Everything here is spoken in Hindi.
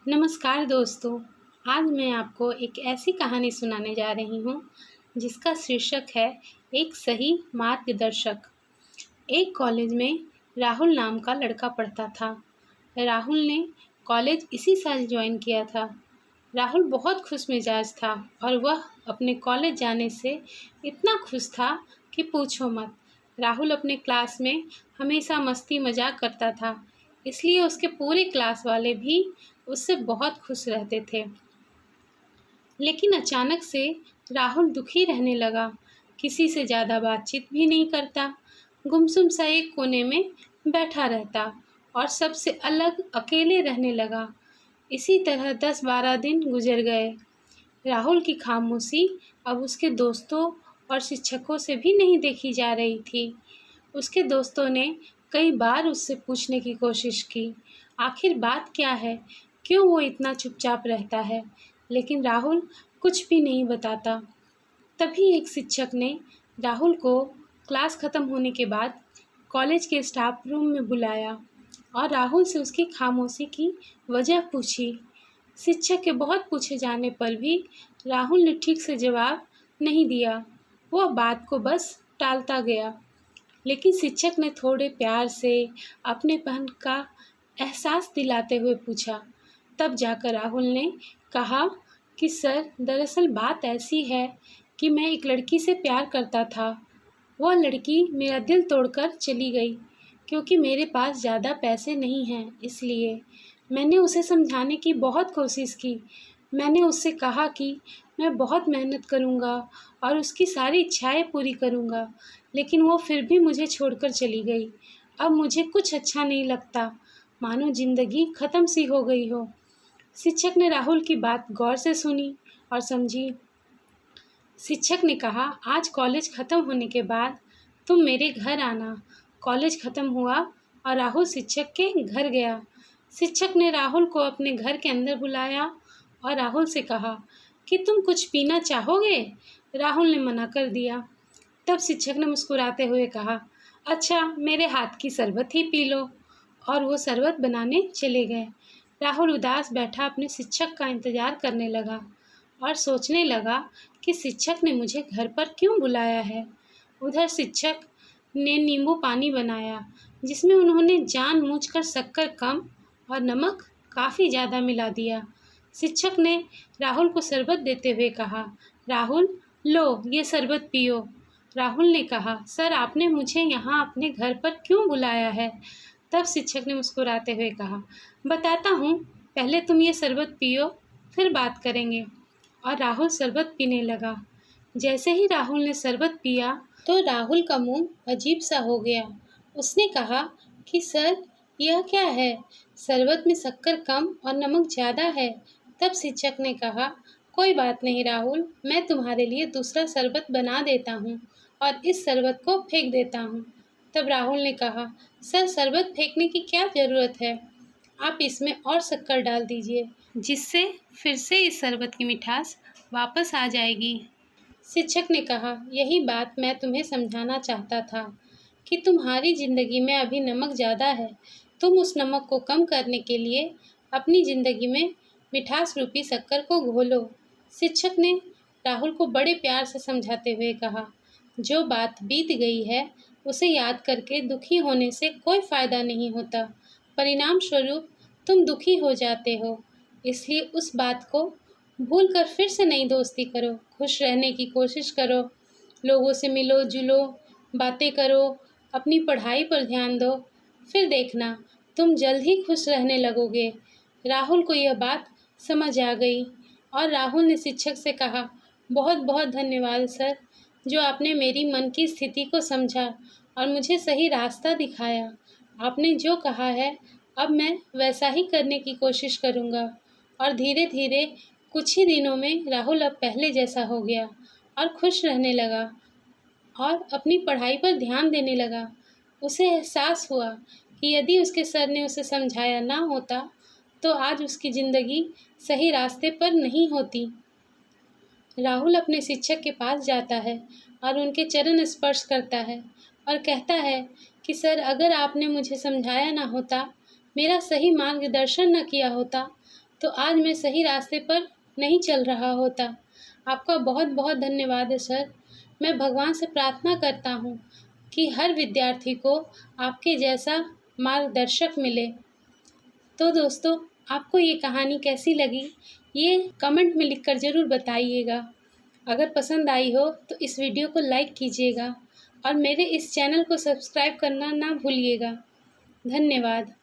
नमस्कार दोस्तों। आज मैं आपको एक ऐसी कहानी सुनाने जा रही हूँ जिसका शीर्षक है एक सही मार्गदर्शक। एक कॉलेज में राहुल नाम का लड़का पढ़ता था। राहुल ने कॉलेज इसी साल ज्वाइन किया था। राहुल बहुत खुश मिजाज था और वह अपने कॉलेज जाने से इतना खुश था कि पूछो मत। राहुल अपने क्लास में हमेशा मस्ती मजाक करता था, इसलिए उसके पूरे क्लास वाले भी उससे बहुत खुश रहते थे। लेकिन अचानक से राहुल दुखी रहने लगा। किसी से ज़्यादा बातचीत भी नहीं करता, गुमसुम सा एक कोने में बैठा रहता और सबसे अलग अकेले रहने लगा। इसी तरह 10-12 दिन गुजर गए। राहुल की खामोशी अब उसके दोस्तों और शिक्षकों से भी नहीं देखी जा रही थी। उसके दोस्तों ने कई बार उससे पूछने की कोशिश की, आखिर बात क्या है, क्यों वो इतना चुपचाप रहता है, लेकिन राहुल कुछ भी नहीं बताता। तभी एक शिक्षक ने राहुल को क्लास ख़त्म होने के बाद कॉलेज के स्टाफ रूम में बुलाया और राहुल से उसकी खामोशी की वजह पूछी। शिक्षक के बहुत पूछे जाने पर भी राहुल ने ठीक से जवाब नहीं दिया। वह बात को बस टालता गया। लेकिन शिक्षक ने थोड़े प्यार से अपनेपन का एहसास दिलाते हुए पूछा। तब जाकर राहुल ने कहा कि सर, दरअसल बात ऐसी है कि मैं एक लड़की से प्यार करता था। वह लड़की मेरा दिल तोड़कर चली गई क्योंकि मेरे पास ज़्यादा पैसे नहीं हैं। इसलिए मैंने उसे समझाने की बहुत कोशिश की। मैंने उससे कहा कि मैं बहुत मेहनत करूँगा और उसकी सारी इच्छाएं पूरी करूँगा, लेकिन वो फिर भी मुझे छोड़कर चली गई। अब मुझे कुछ अच्छा नहीं लगता, मानो ज़िंदगी ख़त्म सी हो गई हो। शिक्षक ने राहुल की बात गौर से सुनी और समझी। शिक्षक ने कहा, आज कॉलेज ख़त्म होने के बाद तुम मेरे घर आना। कॉलेज ख़त्म हुआ और राहुल शिक्षक के घर गया। शिक्षक ने राहुल को अपने घर के अंदर बुलाया और राहुल से कहा कि तुम कुछ पीना चाहोगे? राहुल ने मना कर दिया। तब शिक्षक ने मुस्कुराते हुए कहा, अच्छा, मेरे हाथ की शरबत ही पी लो। और वो शरबत बनाने चले गए। राहुल उदास बैठा अपने शिक्षक का इंतज़ार करने लगा और सोचने लगा कि शिक्षक ने मुझे घर पर क्यों बुलाया है। उधर शिक्षक ने नींबू पानी बनाया, जिसमें उन्होंने जानबूझकर शक्कर कम और नमक काफ़ी ज़्यादा मिला दिया। शिक्षक ने राहुल को शरबत देते हुए कहा, राहुल, लो ये शरबत पियो। राहुल ने कहा, सर, आपने मुझे यहाँ अपने घर पर क्यों बुलाया है? तब शिक्षक ने मुस्कुराते हुए कहा, बताता हूँ, पहले तुम ये शरबत पियो, फिर बात करेंगे। और राहुल शरबत पीने लगा। जैसे ही राहुल ने शरबत पिया तो राहुल का मुंह अजीब सा हो गया। उसने कहा कि सर, यह क्या है? शरबत में शक्कर कम और नमक ज़्यादा है। तब शिक्षक ने कहा, कोई बात नहीं राहुल, मैं तुम्हारे लिए दूसरा शरबत बना देता हूँ और इस शरबत को फेंक देता हूँ। तब राहुल ने कहा, सर, शरबत फेंकने की क्या ज़रूरत है? आप इसमें और शक्कर डाल दीजिए, जिससे फिर से इस शरबत की मिठास वापस आ जाएगी। शिक्षक ने कहा, यही बात मैं तुम्हें समझाना चाहता था कि तुम्हारी ज़िंदगी में अभी नमक ज़्यादा है। तुम उस नमक को कम करने के लिए अपनी ज़िंदगी में मिठास रूपी शक्कर को घोलो। शिक्षक ने राहुल को बड़े प्यार से समझाते हुए कहा, जो बात बीत गई है उसे याद करके दुखी होने से कोई फ़ायदा नहीं होता। परिणाम स्वरूप तुम दुखी हो जाते हो। इसलिए उस बात को भूल कर फिर से नई दोस्ती करो, खुश रहने की कोशिश करो, लोगों से मिलो जुलो, बातें करो, अपनी पढ़ाई पर ध्यान दो। फिर देखना, तुम जल्द ही खुश रहने लगोगे। राहुल को यह बात समझ आ गई और राहुल ने शिक्षक से कहा, बहुत बहुत धन्यवाद सर, जो आपने मेरी मन की स्थिति को समझा और मुझे सही रास्ता दिखाया। आपने जो कहा है अब मैं वैसा ही करने की कोशिश करूँगा। और धीरे धीरे कुछ ही दिनों में राहुल अब पहले जैसा हो गया और खुश रहने लगा और अपनी पढ़ाई पर ध्यान देने लगा। उसे एहसास हुआ कि यदि उसके सर ने उसे समझाया ना होता तो आज उसकी ज़िंदगी सही रास्ते पर नहीं होती। राहुल अपने शिक्षक के पास जाता है और उनके चरण स्पर्श करता है और कहता है कि सर, अगर आपने मुझे समझाया ना होता, मेरा सही मार्गदर्शन न किया होता, तो आज मैं सही रास्ते पर नहीं चल रहा होता। आपका बहुत बहुत धन्यवाद है सर। मैं भगवान से प्रार्थना करता हूँ कि हर विद्यार्थी को आपके जैसा मार्गदर्शक मिले। तो दोस्तों, आपको ये कहानी कैसी लगी, ये कमेंट में लिखकर ज़रूर बताइएगा। अगर पसंद आई हो तो इस वीडियो को लाइक कीजिएगा और मेरे इस चैनल को सब्सक्राइब करना ना भूलिएगा। धन्यवाद।